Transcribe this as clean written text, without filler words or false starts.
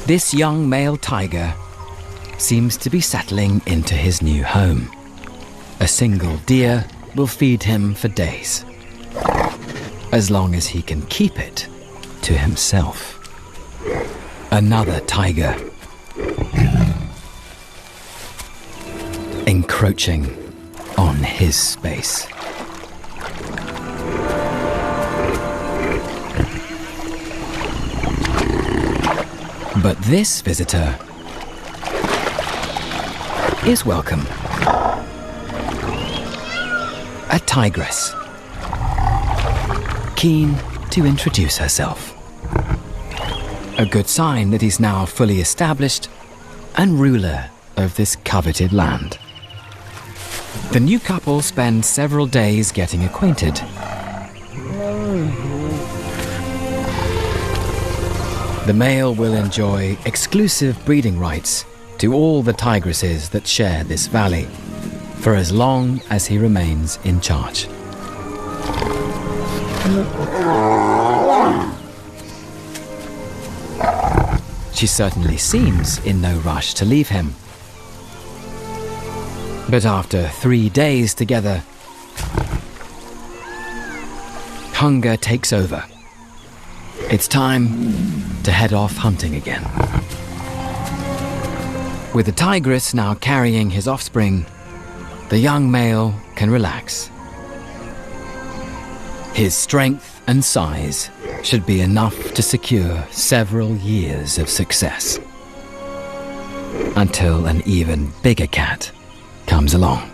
This young male tiger seems to be settling into his new home. A single deer will feed him for days, as long as he can keep it to himself. Another tiger, encroaching on his space. But this visitor is welcome. A tigress, keen to introduce herself. A good sign that he's now fully established and ruler of this coveted land. The new couple spend several days getting acquainted. The male will enjoy exclusive breeding rights to all the tigresses that share this valley, for as long as he remains in charge. She certainly seems in no rush to leave him. But after 3 days together, hunger takes over. It's time to head off hunting again. With the tigress now carrying his offspring, the young male can relax. His strength and size should be enough to secure several years of success, until an even bigger cat comes along.